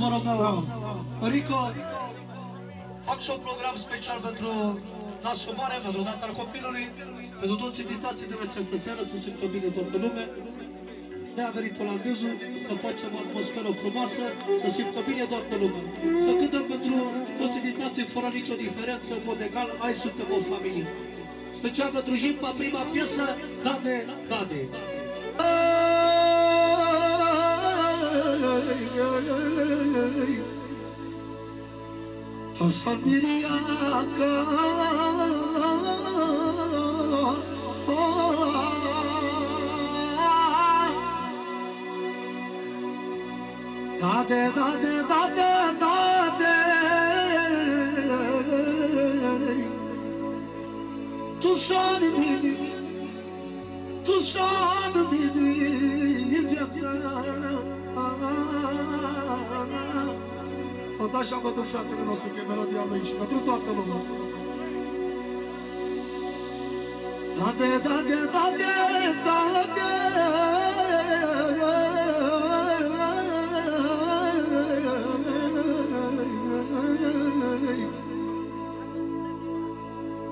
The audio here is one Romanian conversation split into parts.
mă rog, Rico, fac și un program special pentru nasul mare, pentru data al copilului, pentru toți invitații de această seară, să simtă bine toată lumea. Ne-a venit olandezul, să facem o atmosferă frumoasă, să simtă bine toată lumea. Să cântăm pentru toți invitații, fără nicio diferență, în mod egal, hai, suntem o familie. Special pentru Jimpa, prima piesă, Dade, Dade. Hasan Miriaka, Dade, Dade, Dade, Dade, tu sani mini viața. O da și am văzut fratele nostru că e melodia lui și pentru toată lumea. Dade, Dade, Dade, Dade,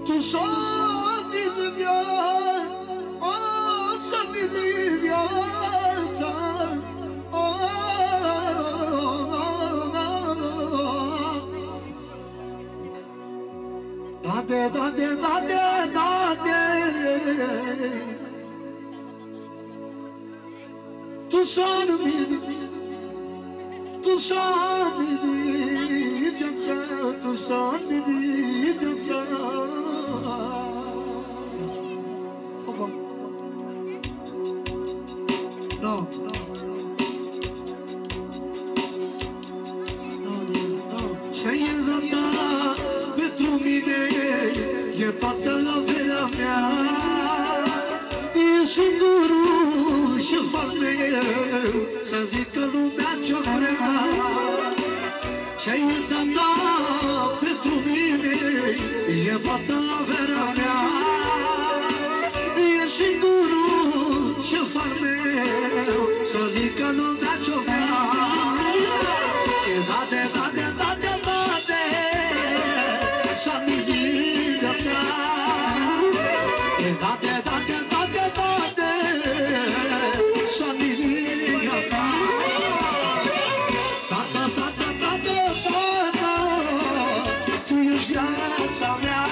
tu sani viața, Dade, Dade, Dade, Dade, tu sani viața, tu sani viața. No. Ce e data pentru mine, e toată averea mea, e singurul și fac meu să zic că lumea ce-o vrea. Ce e data pentru mine, e toată averea mea, e singurul și fac meu să zic că lumea ce-o vrea. E dade, dade, dade, dade, să-mi viața. E dade, dade, dade, dade, să-mi viața. Tata, tata, tata, tata, tu ești viața mea.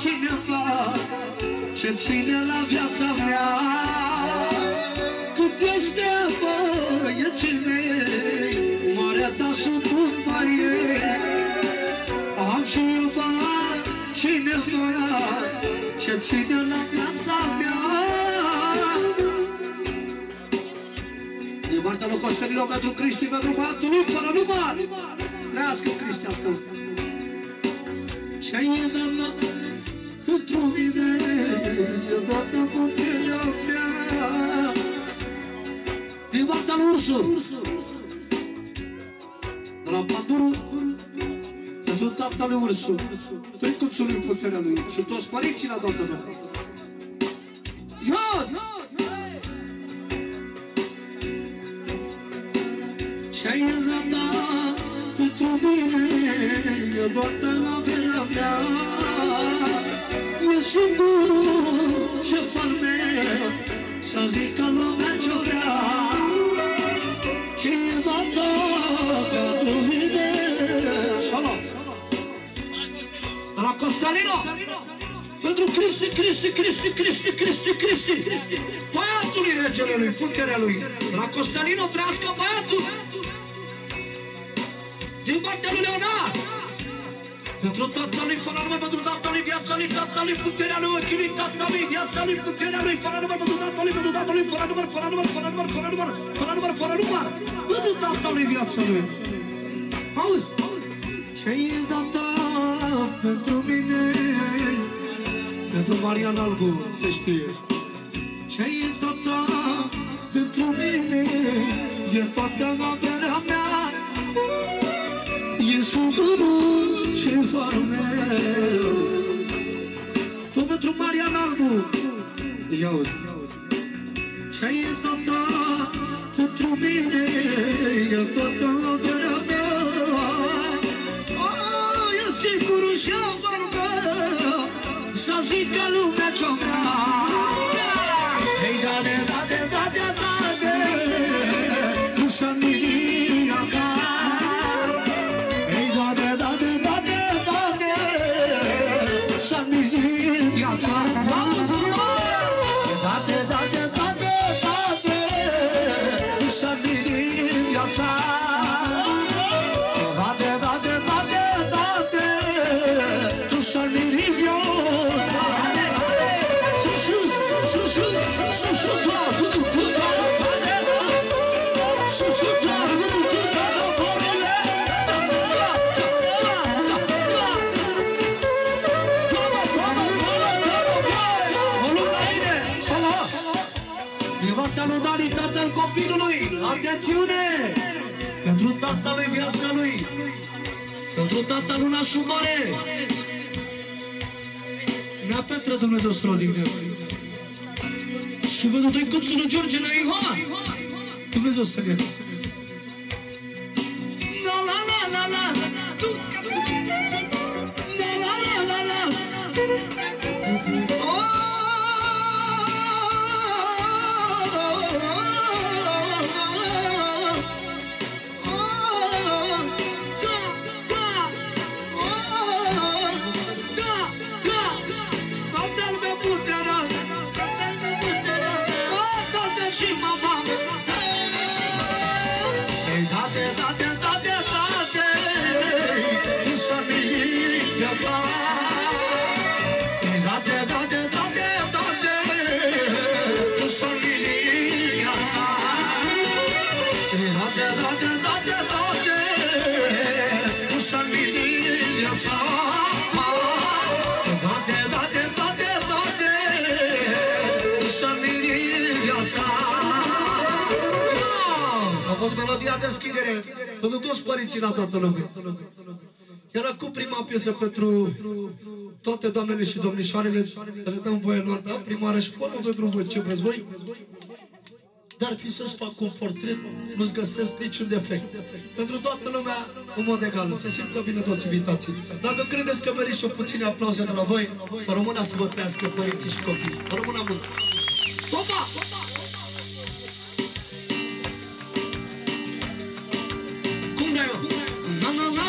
Cineva ce ține la viața mea, cât este băieții mei, marea ta sunt după ei. Am cineva ce ține la viața mea. Din partea lui Costelino pentru Cristi, pentru băiatul lui, fără număr. Trească Cristi al tău. Ce e dată pentru mine, e dată puterea mea. Din partea lui Ursu, de la Panduru, pentru tata lui Ursu, tăicuțul lui puterea lui și toți părinții la toată mea. Ios! Ce e dată pentru mine, e dată la viața mea. E singurul ce fac meu să zic că lumea ce-o vrea. Ce-i dată pentru mine. Solo! De la Costelino! Pentru Cristi, Cristi, Cristi, Cristi, Cristi, Cristi! Băiatul lui regele lui, puterea lui! De la Costelino, trească băiatul! Din partea lui Leonard! Pentru tata lui, fără numai pentru tata lui, viața lui, tata lui, puterea lui, ochii lui, tata lui, viața lui, puterea lui, fără numai pentru tata lui, fără număr, pentru tata lui, viața lui. Auzi? Ce-i tata pentru mine? Pentru Marian Albu, se știe. Ce-i tata pentru mine? E toată averea mea. E sugărul și farul meu. Tu pentru Marian Albu. Ia-uzi. Ce-i tata pentru mine? E toată averea mea. E singurul și farul meu. Să zică lumea ce-o vrea. Hei, da-de, da-de, da-de, da-de, să-mi zică ca. Hei, da-de, da-de, da-de, da-de, să-mi zică ca. Da-de, da-de, da-de, da-de, să-mi zică ca. Da-de, da-de, da-de, da-de, tu să-mi zică ca. Tatăl copilului, atențiune! Pentru tatălui viața lui, pentru tatăl nașul mare, mi-a Petră Dumnezeu să rodine. Și văd doi cupsul lui George la Ioan, Dumnezeu să ne la la la la la la la la a fost melodia de deschidere pentru toți părinții la toată lumea. Iar acum prima piesă pentru toate doamnele și domnișoarele, să le dăm voie lor, da? Prima și pormă pentru voi, ce vreți voi? Dar fi să-ți fac un portret, nu-ți găsesc niciun defect. Pentru toată lumea, în mod egal, se simtă bine toți invitații. Dacă credeți că meriți o puține aplauze de la voi, să rămână să vă trăiască părinții și copiii. Să rămână mult! Topa! Cum vrei, mă? Na, na, na!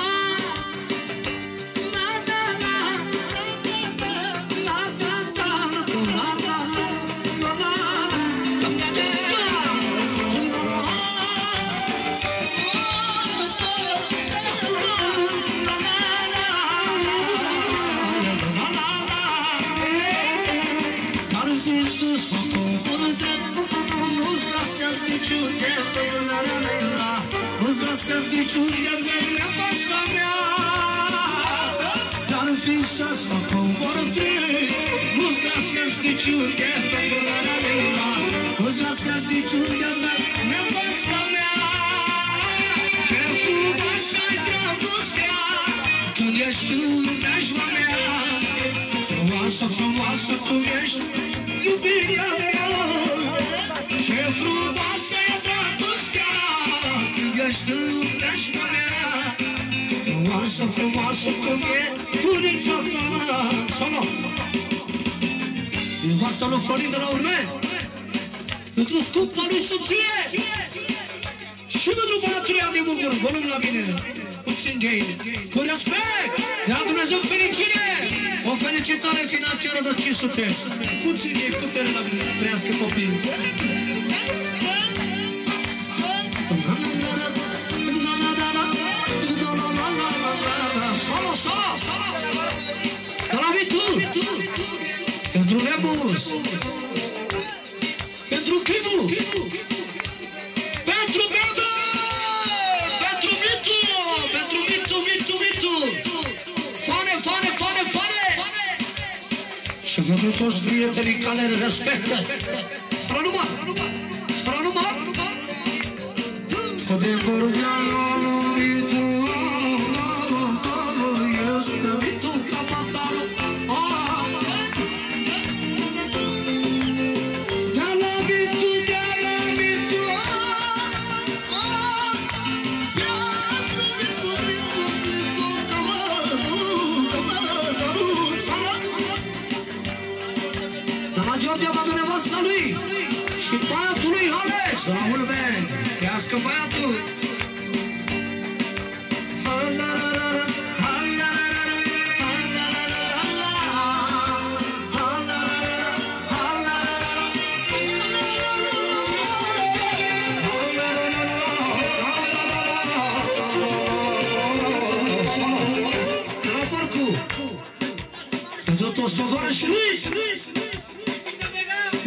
Să-ți niciun de-mi nevasta mea, dar fi să-ți mă convortei. Nu-ți găsesc niciun de-mi nu-ți găsesc niciun de-mi nevasta mea. Ce frumoasă-i dragostea când ești tu neajma mea. Frumoasă, frumoasă cum ești iubirea mea. Ce frumoasă-i dragostea când ești tu neajma mea. Frumoasă, frumoasă cum e bunița mea. Solo! Din partea lui Florin de la Urme, pentru scumpa lui soție și pentru bălăturia din Bulgur, volum la mine, puțin gay, cu respect, ia Dumnezeu fericire, o felicitare financiară de 500, puțin gay, putere la mine, trăiască copiii. Solo, solo, solo! frumos! Pentru Chivu! Pentru Bebe! Pentru Mitu! Pentru Mitu! Fane! Și pentru toți prietenii care îl respectă! Spre număr! De Gordianul Mitu, este Mitu capatalul. Georgia va dumneavoastră lui și băiatul lui Alex, la urme, iască băiatul. La porcu, pentru toți tovarășii lui.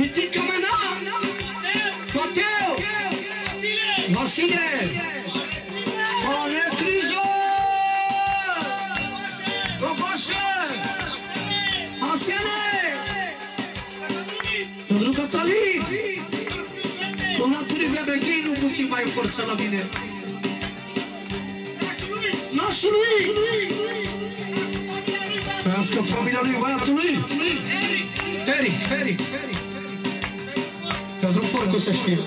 Pitica mea, Mateo, Vasile, Ale Crizo, Rocoșe, Asiane, pentru Catalin, Donatului Bebechei, nu puțin mai forță la mine. Nașul lui, trăiască familia lui, băiatului, Eric. Pentru porcul să știe.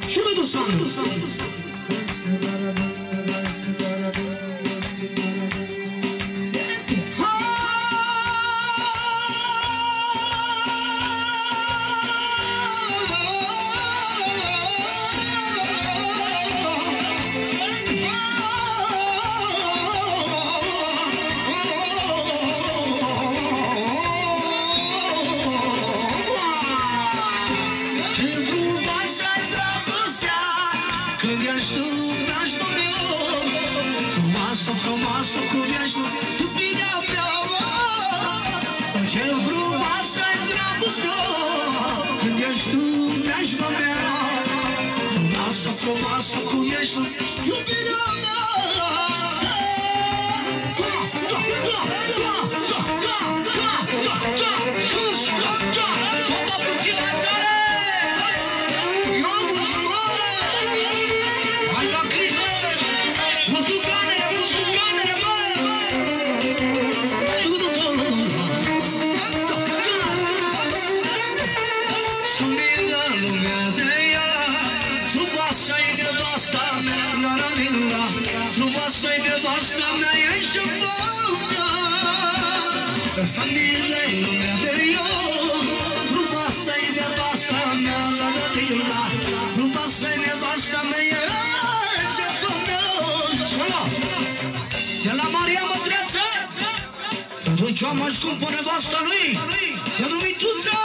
Și lui Dusan. Frumoasă cum ești, iubirea mea, ce frumoasă-i dragostea, când ești tu, preajma mea. Frumoasă cum ești, iubirea mea. Sus, copă puțin mai tare. Eu am hai la criză, frumoasă-i nevasta mea, e și făută, să-mi lumea de eu. Frumoasă-i nevasta mea, frumoasă-i nevasta mea, e și făută. De la Maria Mătreață, pentru cea mai scumpă nevasta lui, pentru Mituța.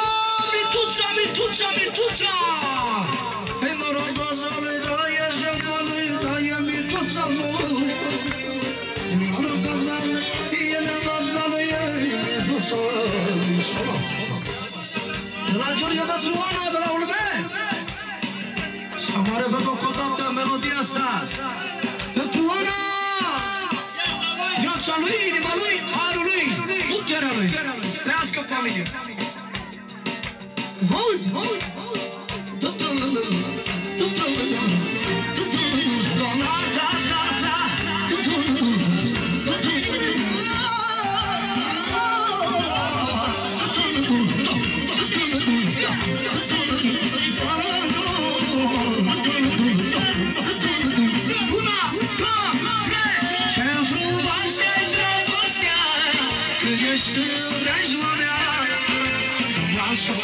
Hei mă rog, gozului, daie jefălui, daie Mituța lui. Mă rog, gozului, e nevasta lui, e Mituța lui. De la Georgia pentru Ana, de la Ulme. S-a mare făcut o dată melodia asta. Pentru Ana, viața lui, inima lui, harul lui, puterea lui. Trească familie. Auzi!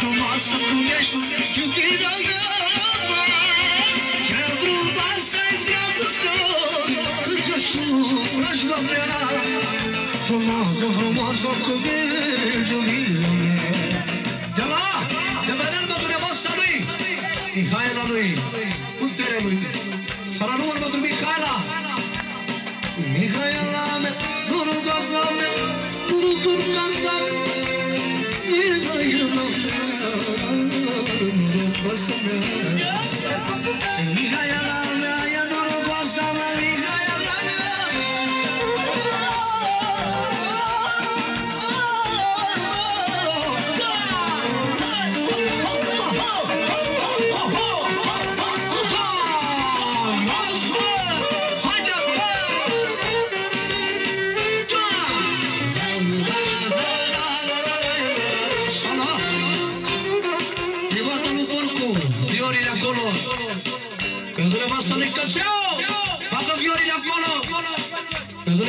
Frumoasă cum ești, iubirea mea. Ce frumoasă-i dragostea, când ești tu, preajma mea. Frumoasă cum ești, iubirea mea. De vedem mă dumneavoastră lui, Mihaela lui, puterea lui. Fără număr pentru Mihaela. Mihaela mea, duru gaza mea, duru casa mea.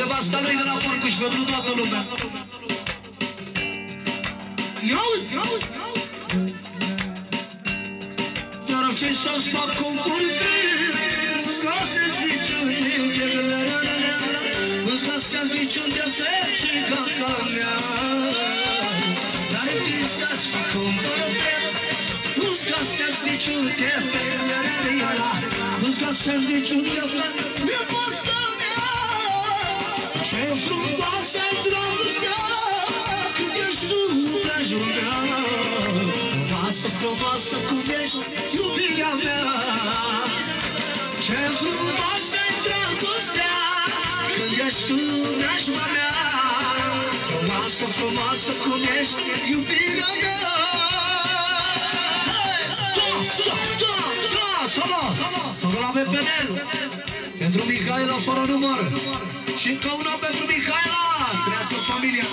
nevasta lui de la Furcuș, pentru toată lumea. Iauzi, iauzi, iauzi. Dar fi să-ți fac un portret, nu-ți găsesc niciun defect și ca mea. Dar fi să-ți fac un portret, nu-ți găsesc niciun defect, nu-ți găsesc niciun defect, nevasta mea. Ce frumoasă-i dragostea, când ești tu preajul mea. Frumoasă, frumoasă cum ești iubirea mea. Ce frumoasă-i dragostea, când ești tu preajma mea. Frumoasă, frumoasă cum ești iubirea mea. Să-l avem pe el, pentru Mihaela fără număr. Și încă una pentru Mihaela, trăiască familia.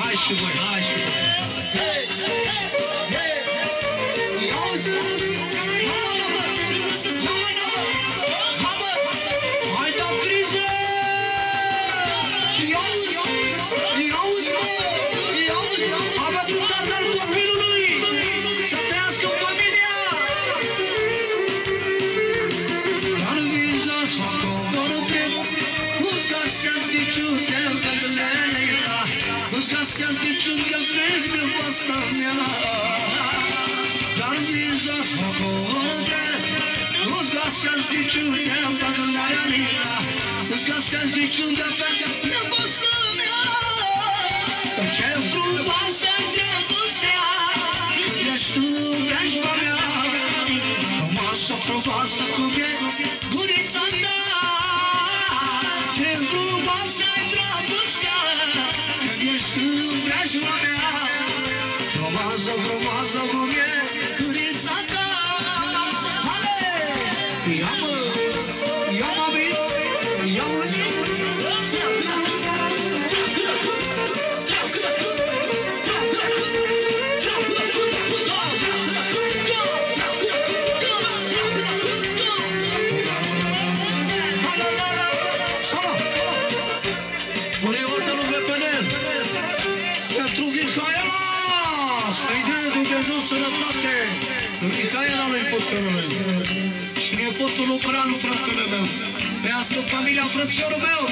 Hai și voi, hai și voi. Nu-ți găsesc niciun defect, nevasta mea. Dar viza să mă conte, nu-ți găsesc niciun defect, nu-ți găsesc niciun defect, nevasta mea. Ce frumoasă-i dragostea, ești tu preajma mea. Frumoasă, frumoasă cum e gurița ta. Ce frumoasă-i dragostea, ești tu preajma mea. Frumoasă, frumoasă cum e gurița ta. Ia-mă, ia-mă bine, ia-mă zi. Sănătate, Mihaela lui Potărului și nepotul lui Branu, fratele meu. Trăiască familia frățiorul meu.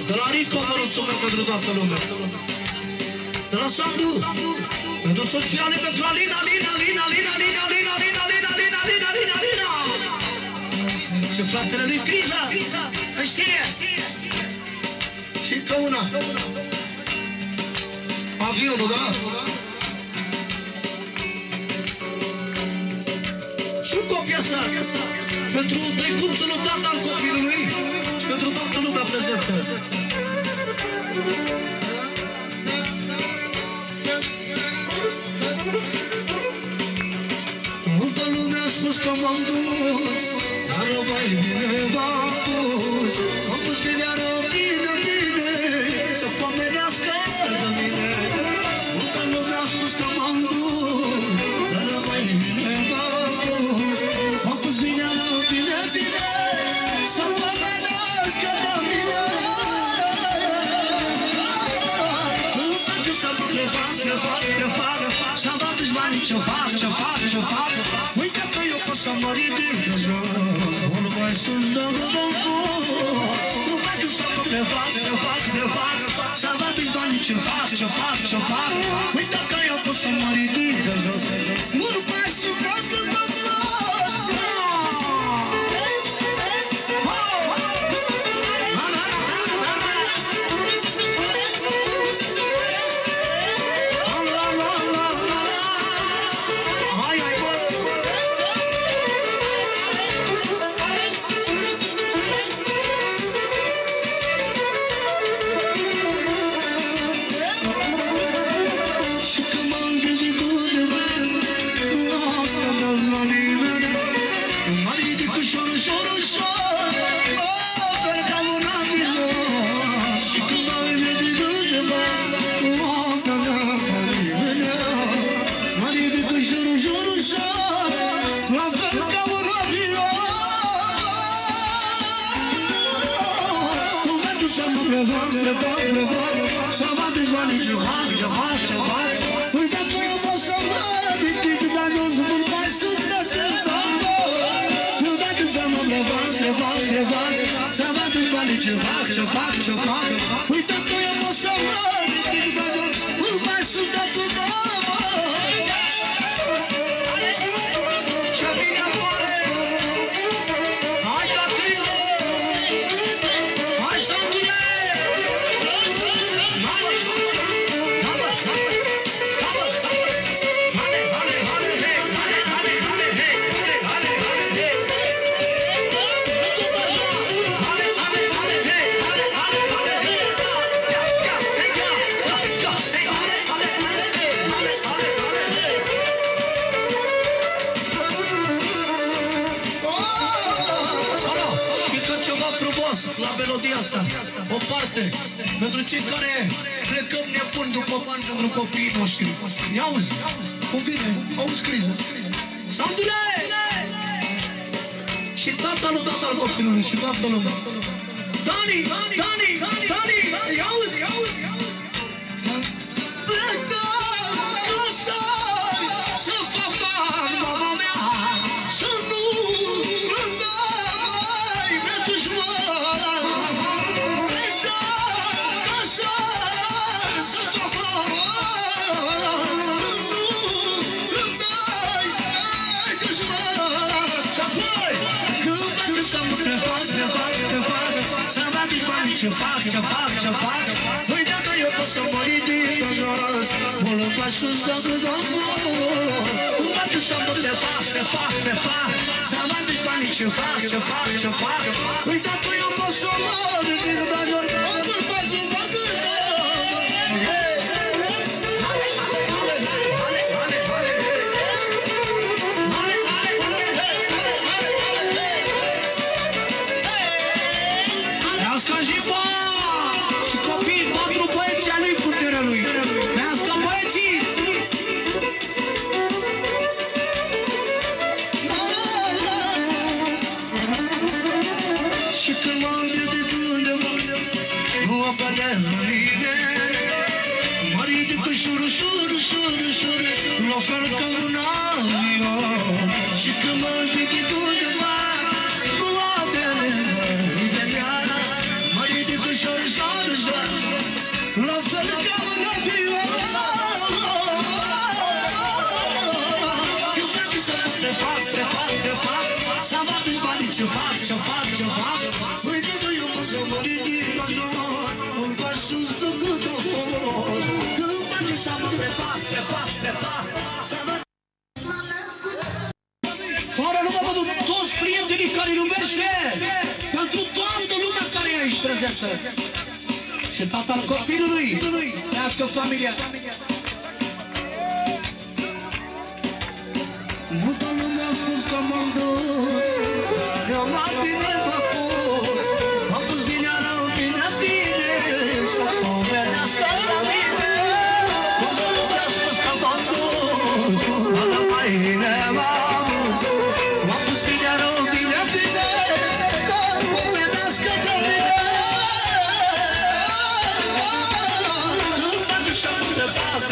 De la Rico vă mulțumesc pentru toată lumea. De la Sandu, pentru sociale, pentru Alina, Lina. Și fratele lui Criza, îi știe. Și încă una. Avionul, da? Și încă o piesă pentru drăguțul lui tata al copilului și pentru toată lumea prezentă. Multă lume a spus că m-am dus, dar o mai bine m-am pus. M-am pus bine, bine, să pomenească de mine. Multă lume a spus că m-am dus, dar o mai bine m-am pus. M-am pus bine, să pomenească de mine. Să-mi dau dușmanii ce fac. Uite că eu pot să mă ridic de jos, unul mai sus de gândul sus. Nu mai tu să mă prefac. Să-mi dau dușmanii ce fac. Uite că eu pot să mă ridic de jos, unul mai sus de gândul sus. Să mă dușmanii ce fac. Uite că eu pot să mă ridic de jos, mult mai sus decât am. Nu dacă să mă prefac. Să mă dușmanii ce fac. Uite că eu pot să mă ridic de jos, mult mai sus decât am. Ce bine moare! Hai la criză! Hai să încheie! La melodia asta, o parte pentru cei care plecăm nebun după bani pentru copiii noștri. I-auzi? Cum vine? Auzi criză? Sandule! Și tatăl al copilului și toată lumea. Dani! I-auzi? Plecăm acasă să fac bani, mama mea, să nu rândai netușmă. Ce fac. Uite că eu pot să mă ridic de jos, mult mai sus decât am fost. Uite să mă prefac. Să mă duci banii ce fac. Uite că eu pot să mă ridic de jos, mult mai sus decât la fel ca un avion. Și când mă ridic undeva, nu apele imediat, mă ridic ușor, la fel ca un avion. Iubesc să mă prefac, să mă duci banii ce fac. Uite că eu pot să mă ridic la jos, un pas sus decât am fost. Iubesc să mă prefac, să mă... Fără numai pentru toți prietenii care iubește, pentru toată lumea care e aici prezentă. Și tatăl copilului, trească familia. Multă lume a spus că m-am dus, dar eu mai bine m-am pus. M-am pus bine rău, bine, să pomenească la mine. Multă lume a spus că m-am dus, dar mai bine m-am pus. M-am pus bine rău, bine, să pomenească la mine. Nu mă duc să mă departe.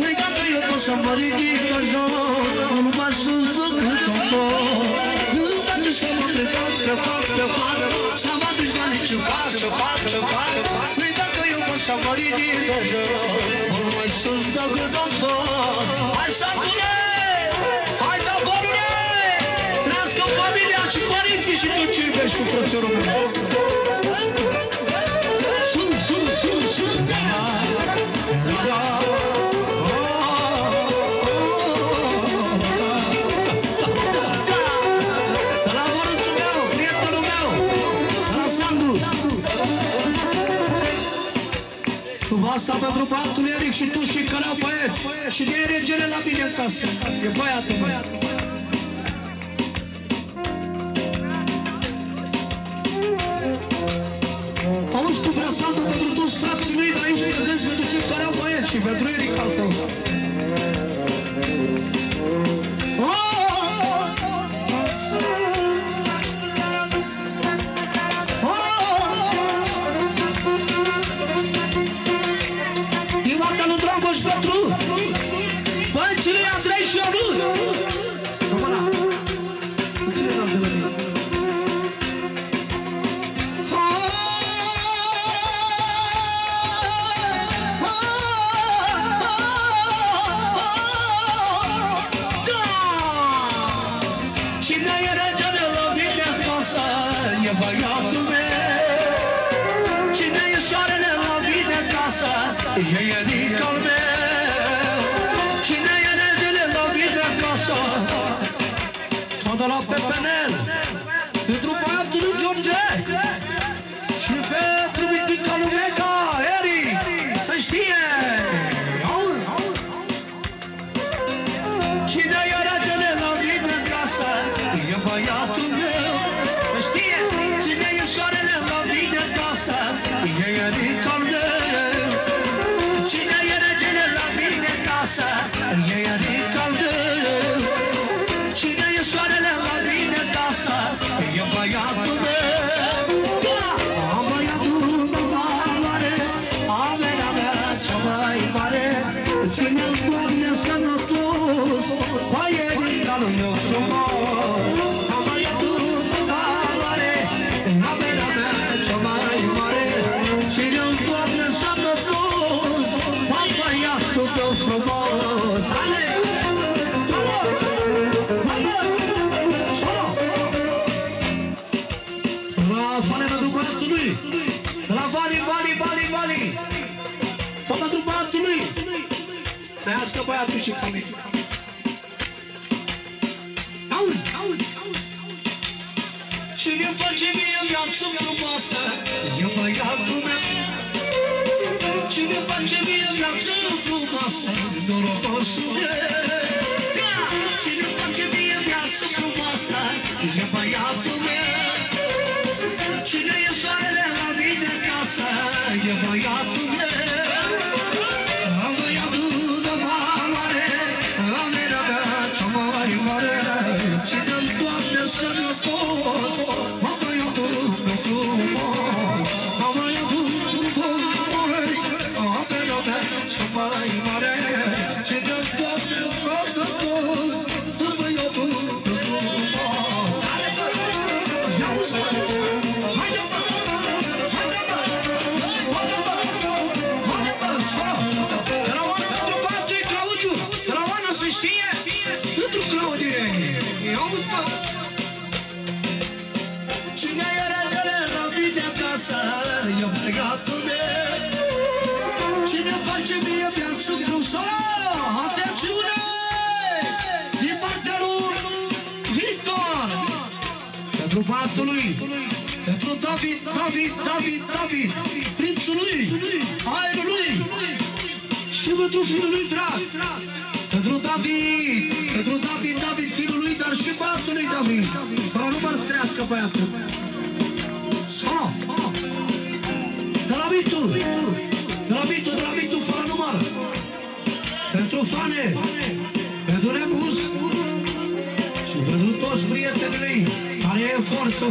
Păi dacă eu pot să mă ridic la jos, nu mă sus decât un tot. Nu bate să mă prefac, să mă duci la nici ce fac. Păi dacă eu pot să mă ridic la jos, nu mai sus decât un tot. Hai satule! Hai da borule! Trească familia și părinții și tot ce iubești cu frățiorul meu. Asta pentru băiatul Eric și tu și care au băieți. Și de regele la mine în casă. E băiatul meu. Auzi tu, Brasandu, pentru toți frații lui de aici prezenți, pentru cei care au băieți și pentru Eric al tău. Pentru băiatul lui George și pentru mitica lui Mega, Eric, să știe! Cine e regele la mine în casă, e băiatul meu, să știe! Cine e soarele la mine în casă, e Eric al meu. Cine e regele la mine în casă, e Eric al meu. Cine e soarele la mine în casă, e băiatul meu. Am băiatul meu mare, averea mea cea mai mare. Ține-l, Doamne, sănătos, hai Eric al meu frumos. Am băiatul meu mare, averea mea cea mai mare. Ține-l, Doamne, sănătos, hai băiatul meu frumos. Trească băiatul și familie. Auzi, auzi, cine-mi face mie viață frumoasă, e băiatul meu. Cine-mi face mie viață frumoasă, norocosul meu. Cine-mi face mie viață frumoasă, e băiatul meu. Cine e soarele la mine în casă, e băiatul meu. Cine face mie viață frumoasă? Atențiune! Din partea lui Victor! Pentru băiatul lui, pentru David, prințul lui, aerul lui și pentru fiul lui drag. Pentru David, fiul lui, dar și băiatul lui David. Fără număr să trăiască băiatul. De la Vitu, fără număr. Pentru Fane, pentru Nebus și pentru toți prietenii care e forță.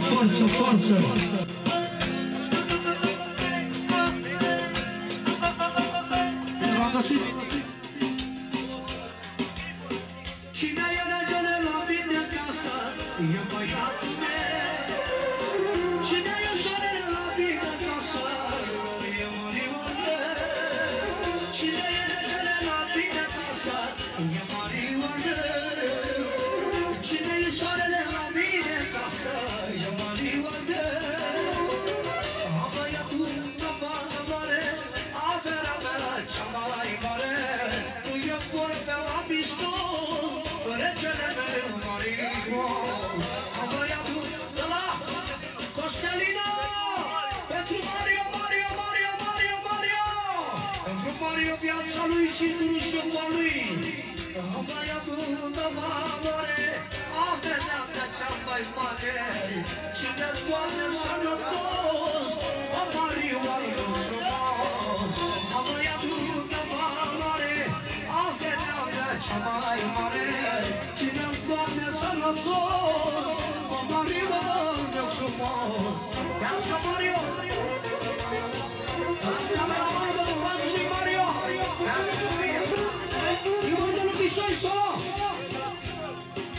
lui și durușopa lui. Băiatul de valoare a venea de cea mai mare. Cine Doamne sănătos, a Marioară frumos. Băiatul de valoare a venea de cea mai mare. Cine Doamne sănătos, a Marioară frumos. Ia-ți-o, Mario!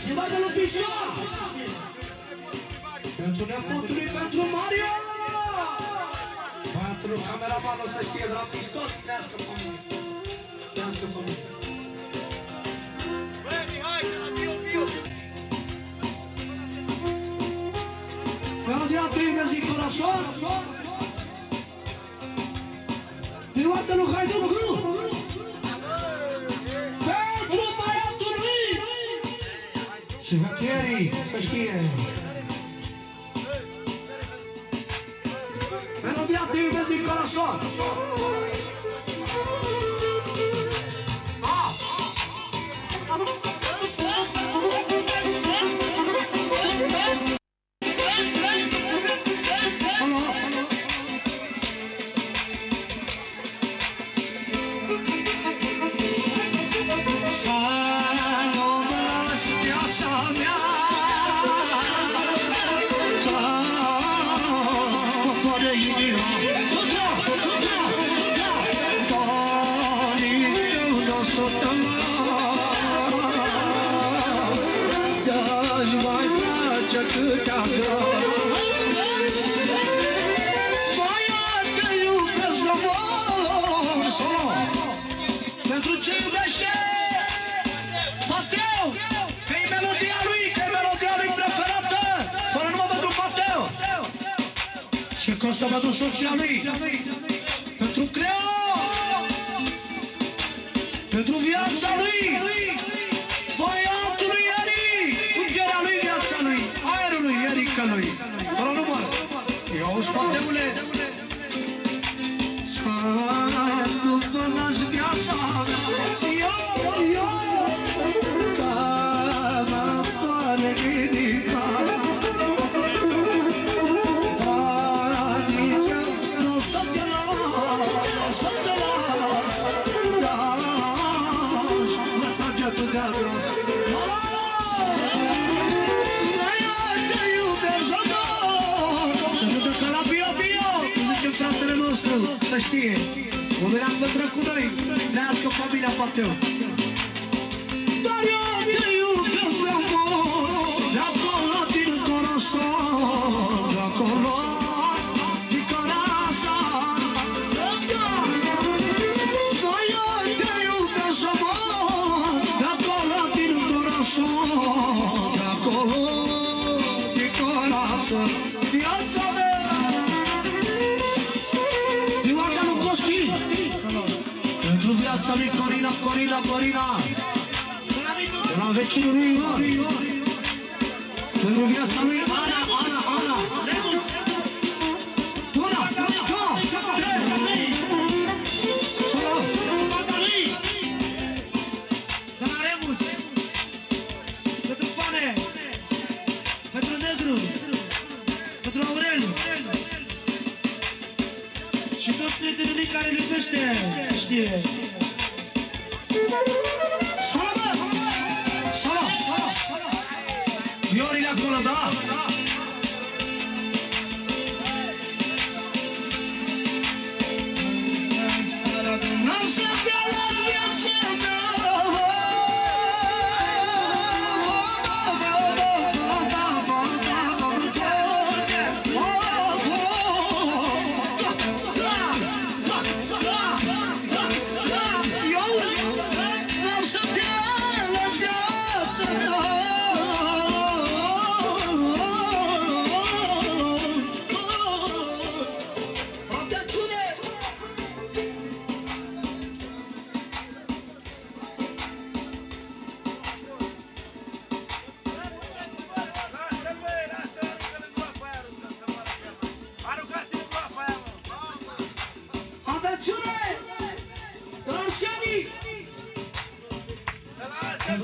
Divadă-l pisoi! Pentru nepotul, pentru Mario! Pentru cameramanul să știe de la pistol, trească pe mine! Trească pe mine! Băi, Mihai, de la Bio! Melodia prima zi corazon! Divadă-l Haidul Cru! Și vechierii, să știe. Melodia te iubesc din corazon. Că o să vă duc soția lui, pentru Creo, pentru viața lui, băiatul lui Eric, ungerea lui, viața lui, aerul lui, Erica lui, fără număr. Eu spateule, să-mi până-ți viața, eu, ca mă pare inima. Să știe, lumea învătră cu noi, nească familia Pateu. Dar eu te iubesc de amor, de acolo din corazon, de acolo din corazon. Dar eu te iubesc de amor, de acolo din corazon, de acolo din corazon. Viața mea! Pentru viața lui Corina de la vecinul lui Ion. Pentru viața lui Ana de la Remus, pentru Pane, pentru Negru, pentru Aurel și toți prietenii care îl iubește, să știe. Salam! Viorile acolo, da? N-am să te las viața mea.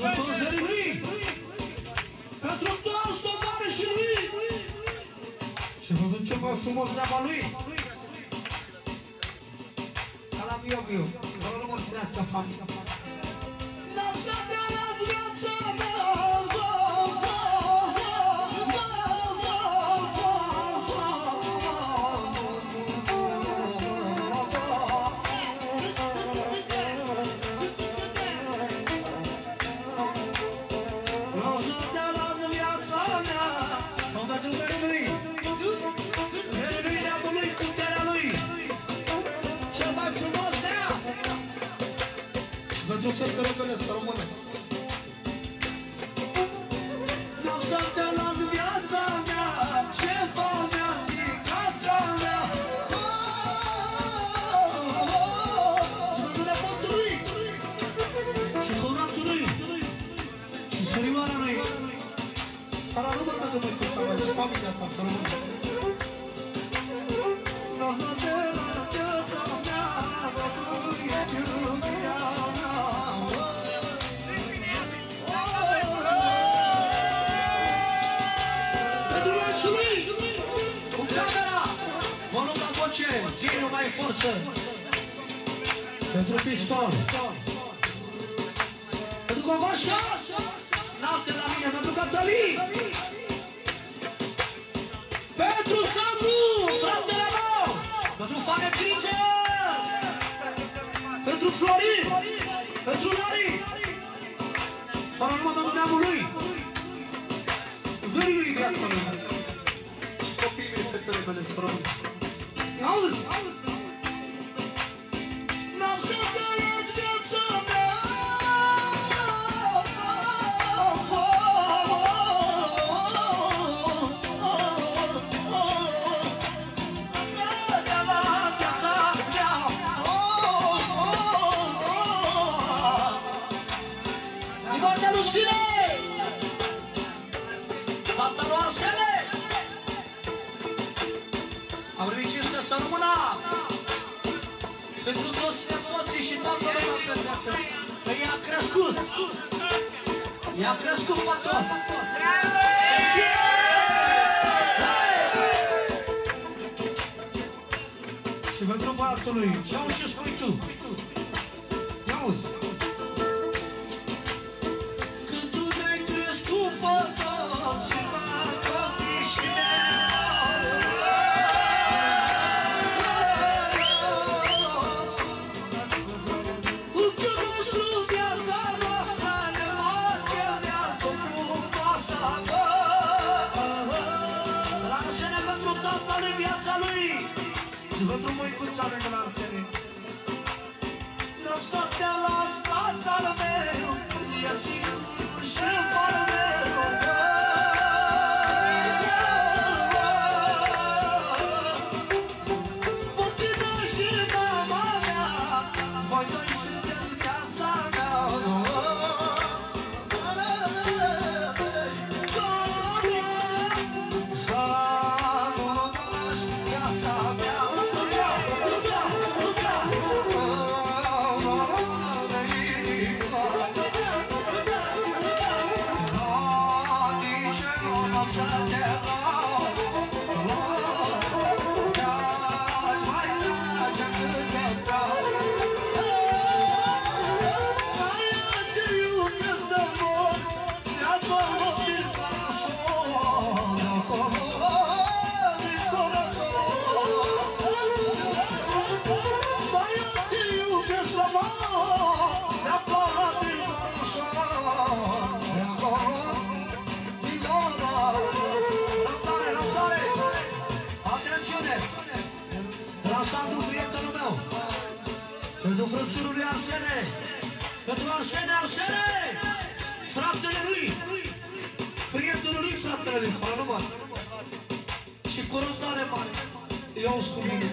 Pentru toți verii lui, pentru toți tovarășii lui. Și vă duc cel mai frumos treaba lui. Ca la Miu-Miu, vă rog mă ținească familia. N-am să te las viața mea. Pentru fetele să rămână. N-am să te las viața mea, șefa mea, țicața mea. Și pentru nepotul lui, și conatul lui, și sărioara lui. Fără rămână de măicuța mea și familia ta să rămână. N-am să te las viața mea, Gino mai forță. Pentru pistol. Pentru Covașa. Noapte la mine, pentru Cătălin. Pentru Sandu, fratele meu. Pentru Fane Crize. Pentru Florin. Pentru Lari. Fără numai pentru neamul lui. Verii lui viața lui. Și copiii mei, fetele mele, să rămână. Auzi? N-am să te las viața mea. Să te las viața mea. Din partea lui Sine, partea lui Arsene. Am primit 500 să rămână pentru toți nepoții și toată lumea prezentă. Că i-a crescut. I-a crescut pe toți. Și pentru băiatul lui. Și auzi ce spui tu. I-auzi. Când tu ne-ai crescut pe toți și pe copii și nepoți. Și pentru măicuța mea de la Arsene. N-am să te las, tatăl meu, e singur și fără meu. Butina și mama mea, voi doi sunteți viața mea. Pentru frățurul lui Arsene, pentru Arsene, fratele lui, prietenul lui, fratele lui, fără numai. Și cu răbdare mare, iau-ți cu mine.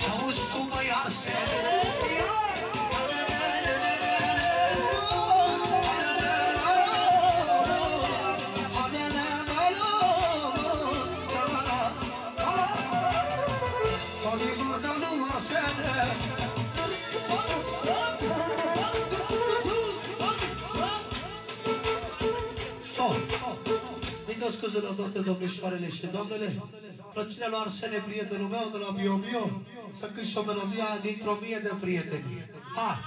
Auzi cum mă-i Arsene. dă scuze la toate domnișoarele și doamnele. Plăcinea lui Arsene, prietenul meu de la Bio Bio, să cânt și o melodie dintr-o mie de prieteni. Hai!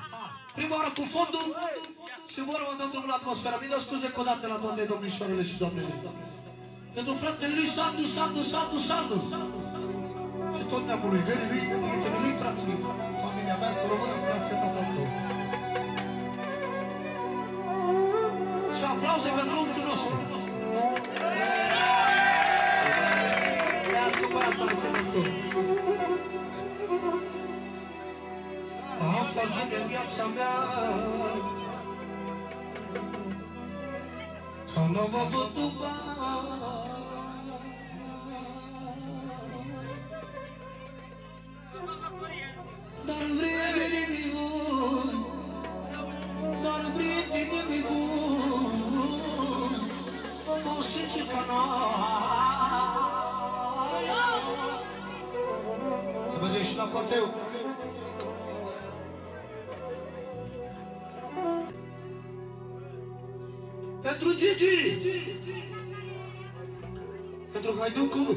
Prima oară cu fondul și vorbă dăm drumul atmosfera. Mi dă scuze cu o dată la toate domnișoarele și doamnele. Pentru fratele lui Sandu. Și tot neamului, verii lui, prietenul lui, frații lui, familia mea, să rămână să trăiască tatăl. Și aplauze pentru unchiul nostru. Lească băiatul semnător. Asta zi în viața mea, că n-am avut un bani. Dar vrei bun, dar vrei bun, mă simți ca să mergem și la Pateu. Pentru Gigi, pentru Haiducu.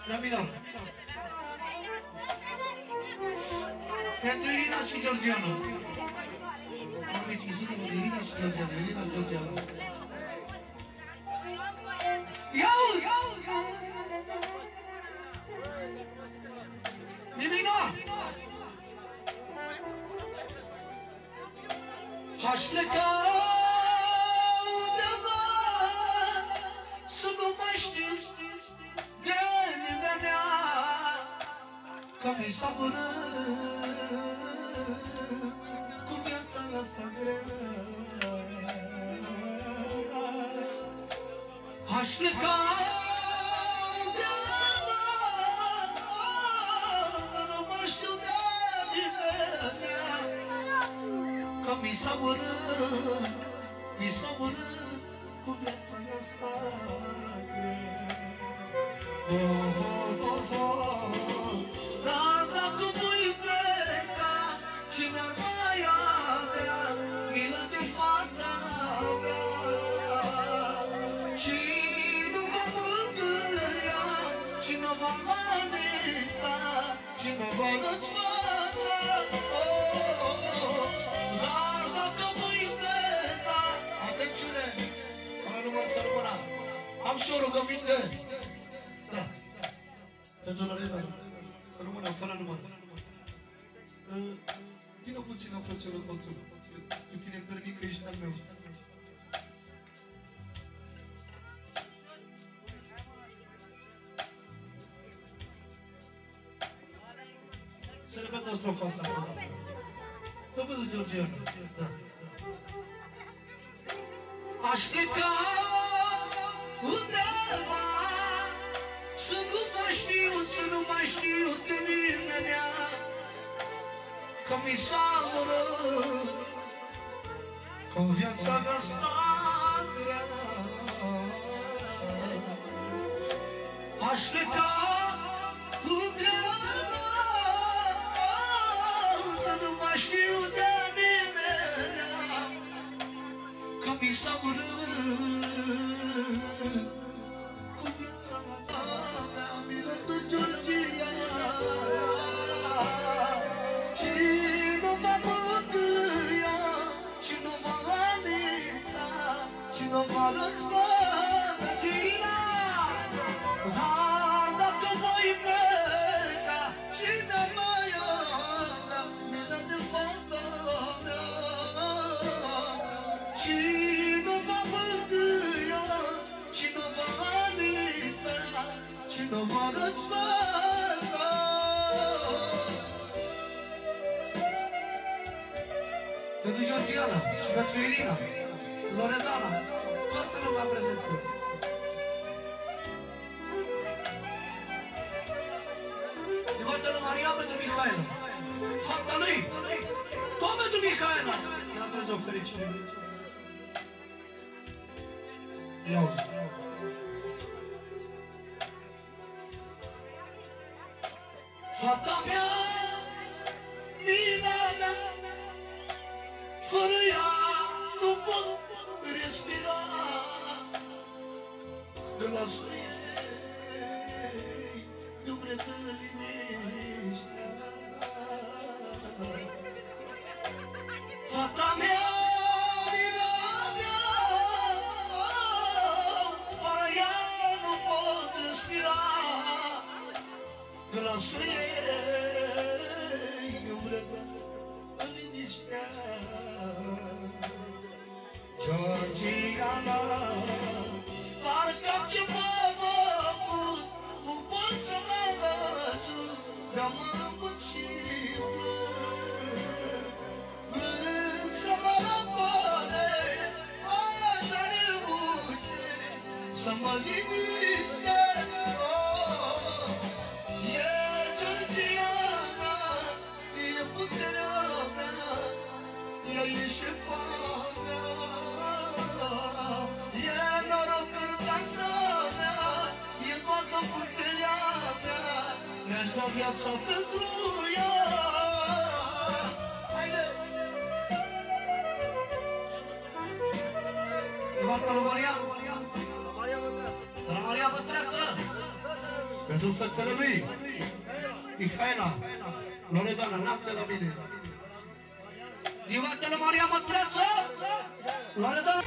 La minor. Pentru Irina și Georgianu. Amicii, zi-mă de Irina și Georgianu. Irina și Georgianu. Iau! Nimica! Aș pleca undeva să nu mai știu de nimeni, că mi s-a părut cu viața asta grea. Aș pleca undeva să nu mai știu de nimeni, că mi s-a părut cu viața asta grea. Dar dacă voi pleca, cine ar mai avea milă de fata mea? Cine va mângâia, cine va maneta, cine va răsfața? Dar dacă voi pleca, atențiune, fără număr să rămână. Am și o rugăminte. Da, pentru Loreta, să rămână fără număr. Vină puțin la frățelul tău, cu tine-mi permit că ești al meu. Să repetăm strofa asta. Dă pentru Georgianu. Da. Aș pleca undeva să nu mai știu de nimeni, că mi s-a părut că viața asta grea. Aș pleca undeva să nu mai știu de nimeni, că mi s-a părut cu viața asta mea, milă de Georgia. Pentru Georgiana și pentru Irina, Loredana, toată lumea prezentă. Din partea lui Maria pentru Mihaela, fata lui, tot pentru Mihaela. Ia Dumnezeu fericire. Ia uzi. Fata mea, Mila mea, fără ea nu pot respira. De la ei eu predă liniștea. Fata mea, Mila mea, fără ea nu pot respira. De la ei eu predă liniștea. Georgiana, parcă-am ceva făcut, nu pot să mă văzut, dar mă îmbut și plâng să mă răpăresc, așa reușesc, să mă liniștesc. E Georgiana, e puterea mea, ea e șefa mea, e norocul viața mea, e toată puterea mea, mi-aș da viața pentru ea. Haide! De partea lui Maria, de la Maria Bătreață, pentru fetele lui Mihaela, Loredana, noapte la mine. Din partea lui Maria Bătreață, Loredana.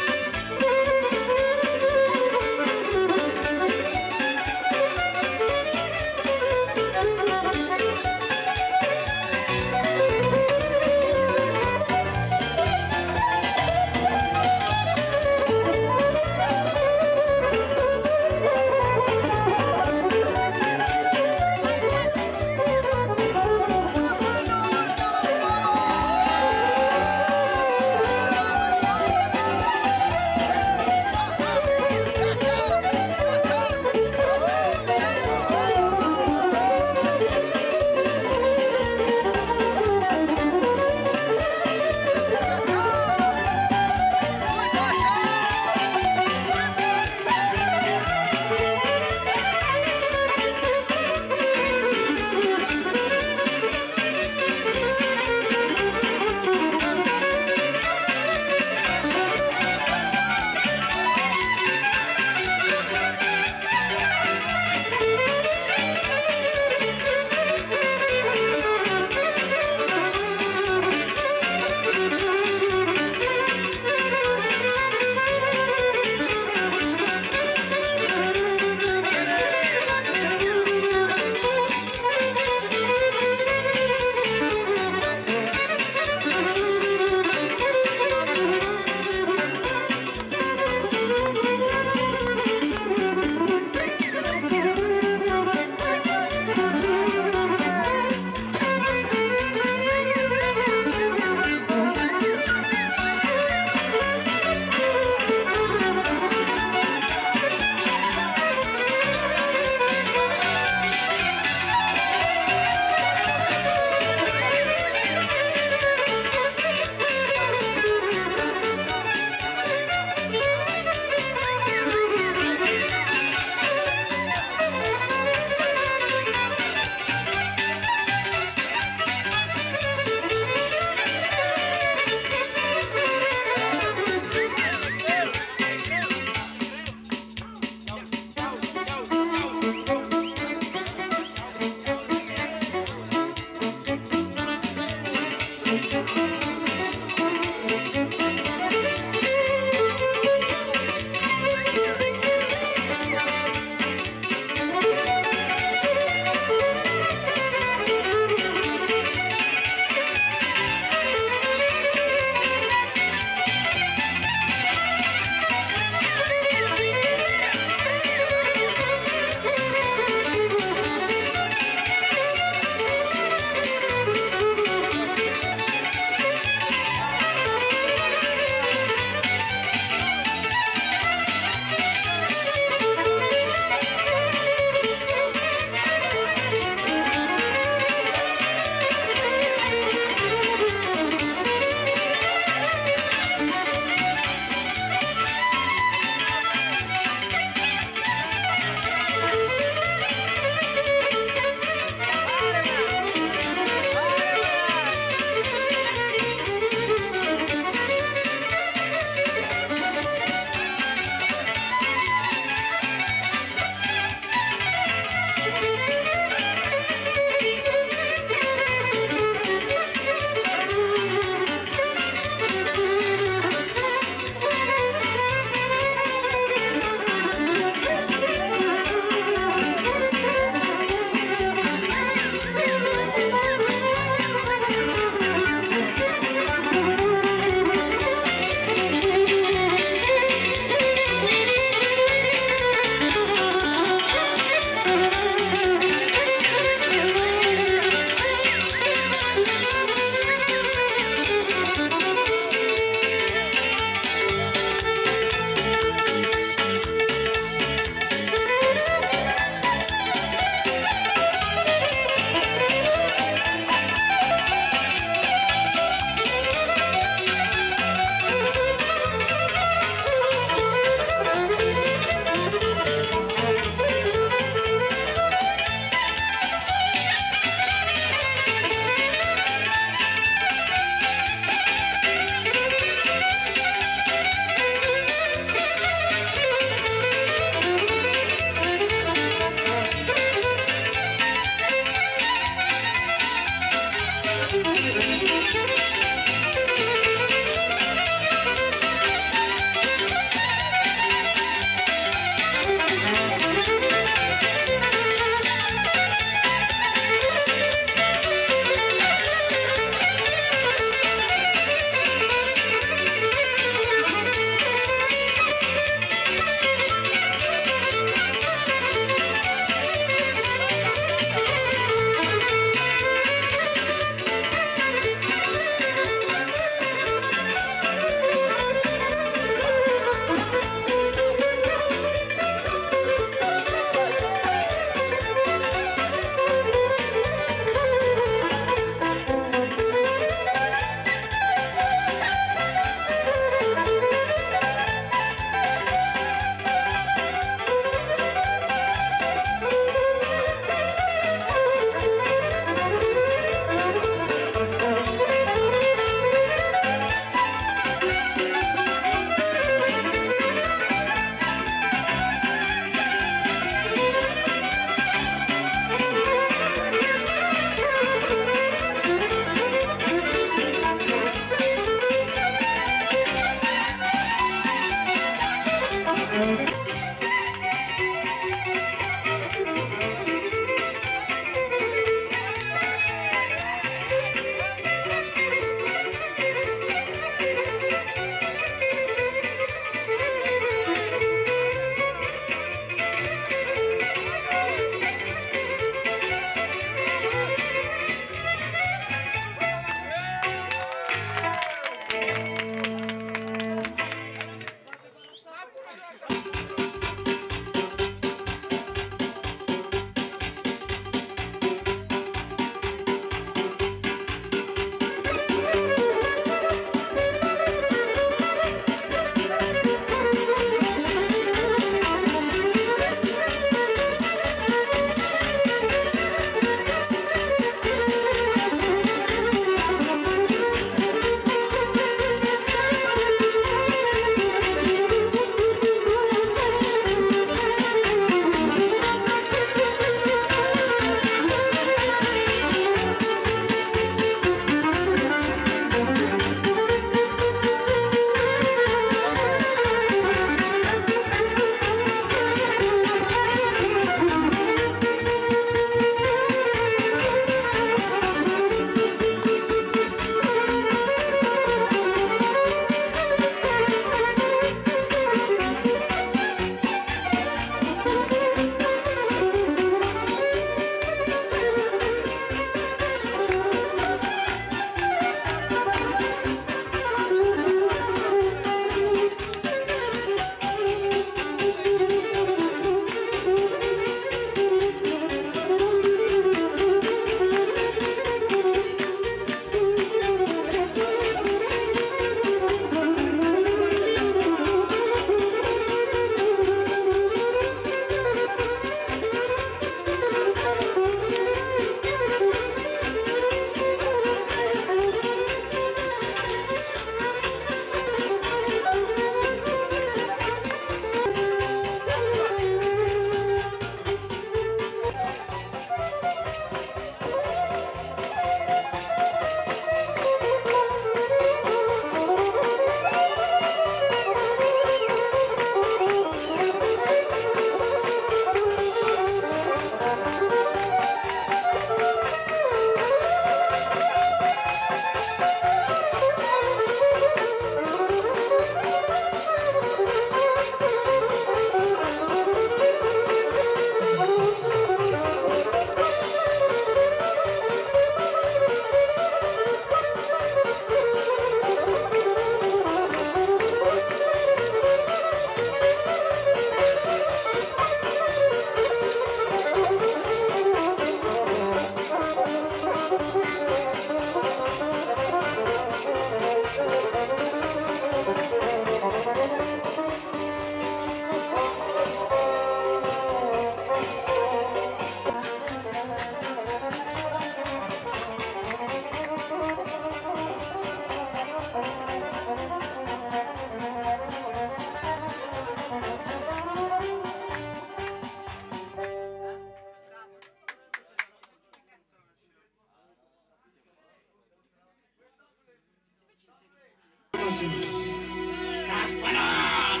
S-a spălat!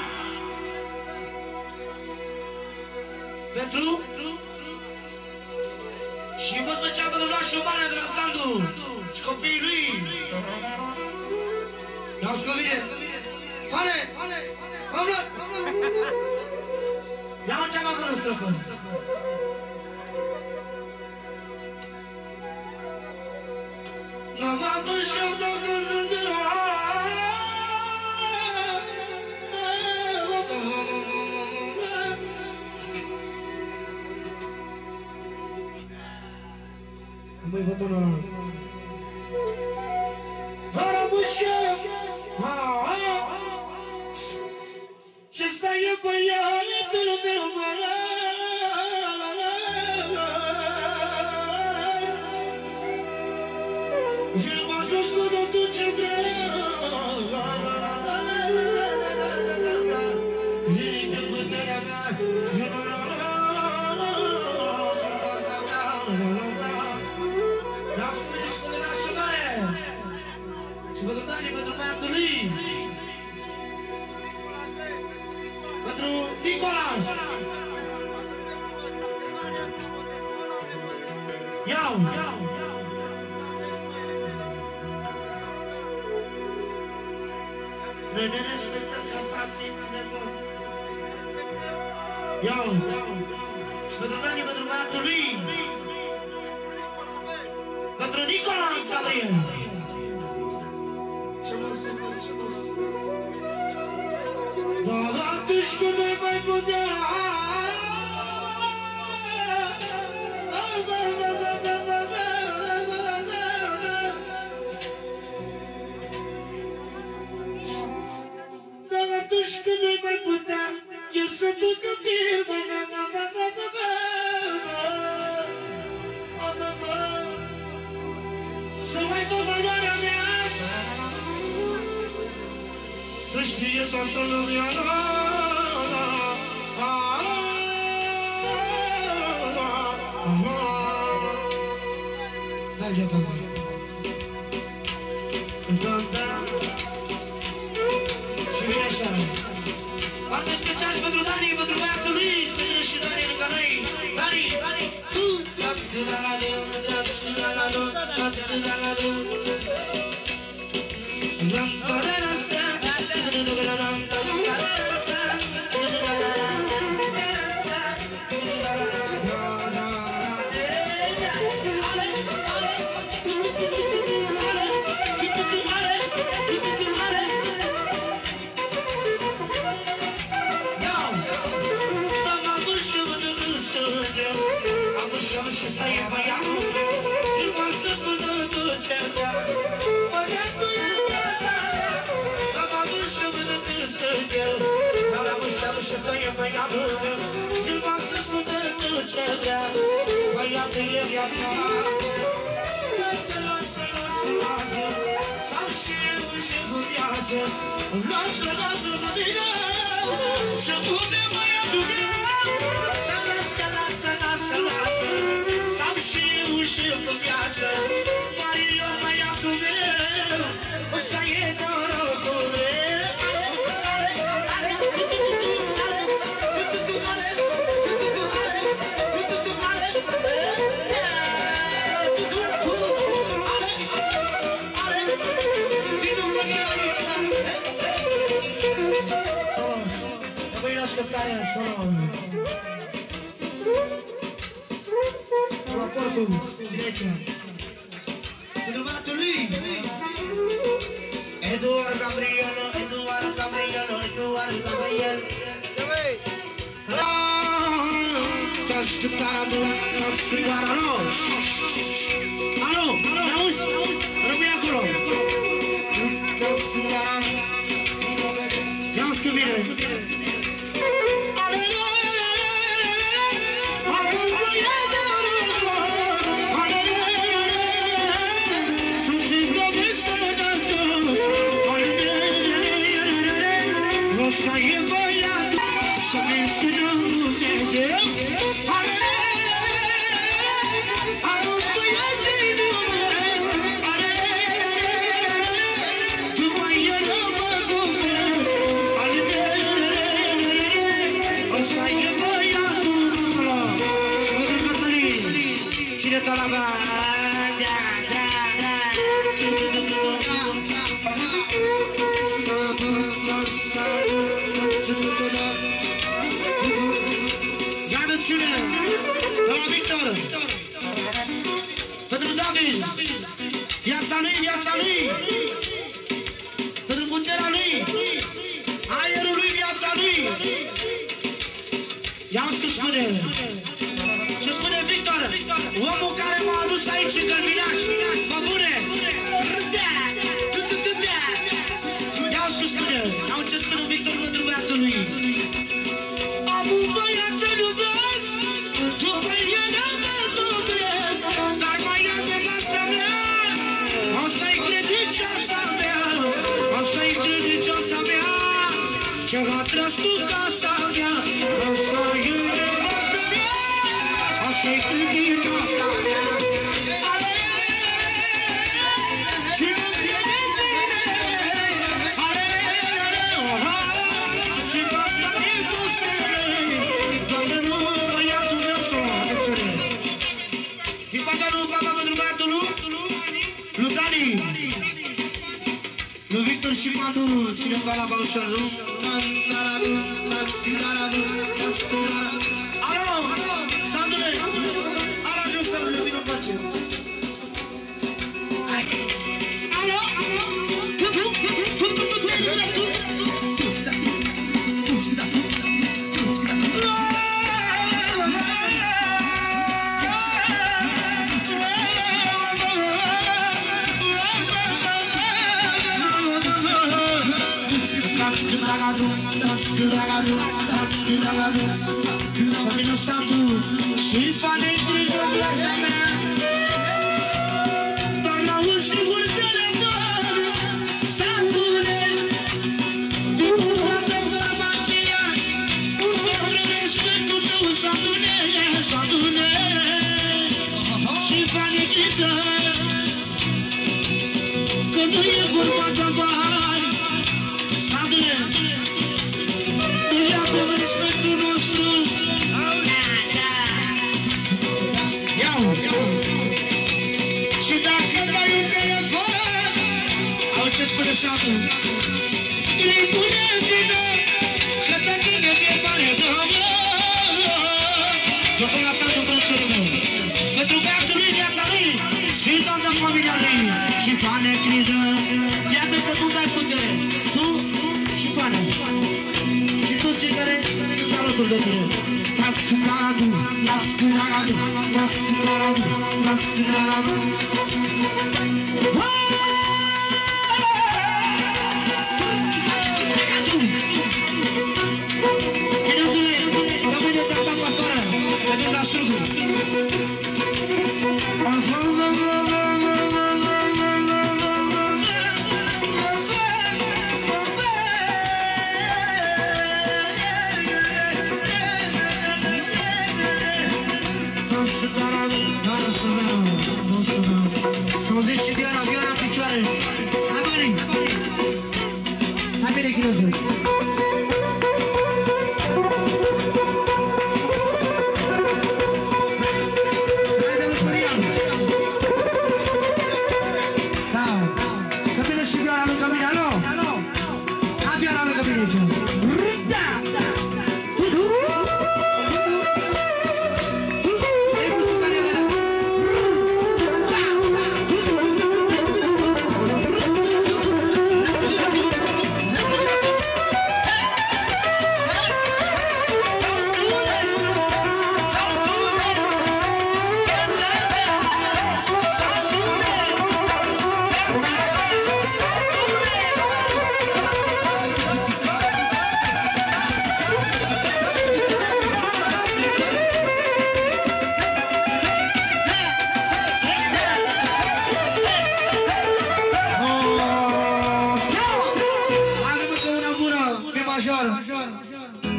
Pentru? Și mă special pentru nașul mare de la Sandu și copiii lui. Ia-o scăvine! Fane! Pamlă! Ia-mă cea mai bună strofă! N-am adus și-o dacă sunt de la... Măi, vătănă! Harabușe! Ce stai e băiatul meu, și m-a sus cu nu duce ridică puterea mea, las cu riscul de naționale și pentru Dani, pentru băiatul lui, pentru Nicolas. Iau! Noi ne respectăm ca frații, ținem mult. Iau-ți! Și pentru Dani, pentru băiatul lui, pentru Nicolas Gabriel. Ce mă sună, ce mă sună. Dar atunci când noi mai putea, dar atunci când noi mai putea, eu să ducă firma, să mai dă valoarea mea, să știe toată lumea. Merge, tata. Și vine așa. Foarte special și pentru Dani, pentru băiatul lui, să vină și Dani lângă noi. Dani, tu! Băiatul e viața. Lasă, lasă, lasă, lasă, s-am și eu și cu viață. Lasă, lasă cu mine și cu mine băiatul meu. Lasă, lasă, lasă, lasă, s-am și eu și cu viață. Mario, băiatul meu, o să e norocul meu. Așteptarea salon. La portul, cinecia. Pentru băiatul lui. Eduard Gabriel. Te așteptando, alo, auzi? Rămâi acolo. Ia-ți că vine. la banda. Iară cine? La Victor. Pentru David. Viața lui, viața lui. Pentru puterea lui. Aerul lui, viața lui. Ia-ți că spune. Ce spune Victor? Omul care m-a adus aici în Gălbinaș. Mă bune. Ia-ți că spune. Au ce spune Victor pentru băiatul lui. Am un băiat ce-l iubesc. După el mă dublesc. Dar mai am de casa mea. O să-i credincioasa mea. O să-i credincioasa mea. Ce a tras cu casa mea. O să-i credincioasa mea. O să-i credincioasa mea. Victor și Maduru, cineva la Baușor, nu? Alo, Sandule! Alo, ajuns, Sandule, vină în pace! Alo, Família Santo, Chifa nem briga viața mea. Doar la un singur telefon, Santule, din toată formația, pentru respectul tău, Santule, Santule, Chifa ne criză, că nu e vorba de bani, Santule. Și dacă dai un telefon, au ce spune satul, îi pune în vină, că pe tine mi-e pare domnă. După la satul frățelul meu, pentru băiatul lui, viața lui și toată familia lui. Și fane criză, iată că tu dai putere, tu și fane. Și toți cei care sunt alături de tine. Nascurado, nascurado, nascurado, nascurado. Dumnezeule, rămâne ți-am dat afară, pentru la strugul.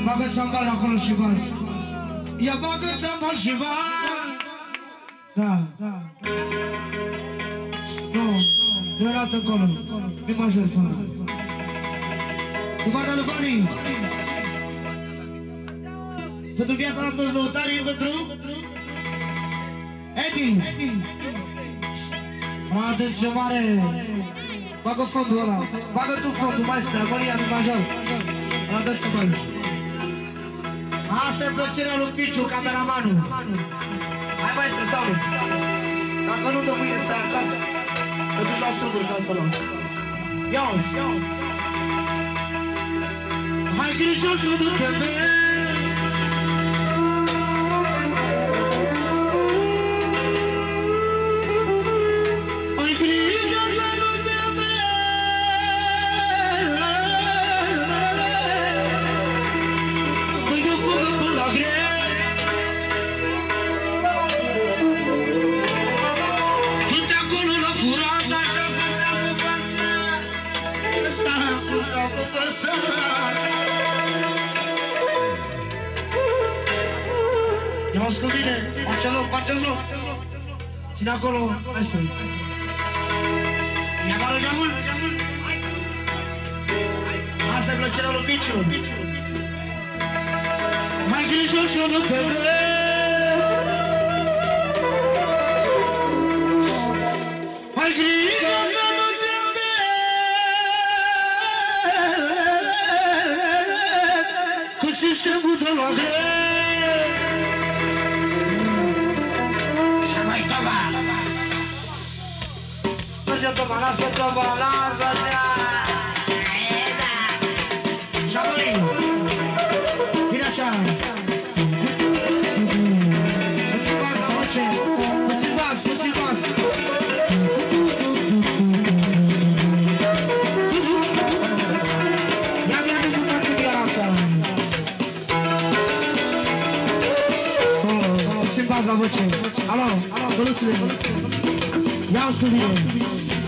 Bagă-ți ambal acolo și vas. Ia bagă-ți ambal și vas. Da, da. Nu, de la altă încolo. Mi major, fără. Din partea lui Fani. Pentru viața la toți lăutarii, pentru Edi! Radu ce mare! Bagă fondul ăla! Bagă tu fondul, maestre, agonia lui major! Radu ce mare! Asta e plăcerea lui Piciu, cameramanul! Hai maestre, salut! Dacă nu dă mâine stai acasă, te duci la struguri ca să luăm. Ia-o-ți! Hai grijă să du-te pe hai grijă să du-te pe păi de fără până la greu du-te acolo la furat așa cum te-am pupățat așa cum te-am pupățat ia-o-ți cu mine, faceți loc, ține acolo, asta-i. Ia bară geamul. Asta e plăcerea lui Piciu. Mai grijă să nu te vezi. Mai grijă să nu te vezi. Că sistemul de la greu. Toma, lasă-te! Și apoi, vine așa! Puțin vas, la voce! Puțin vas! Ia-mi deputați în iar asta! Puțin vas, la voce! Alo, băluțule! Ia-o-ți cu mine!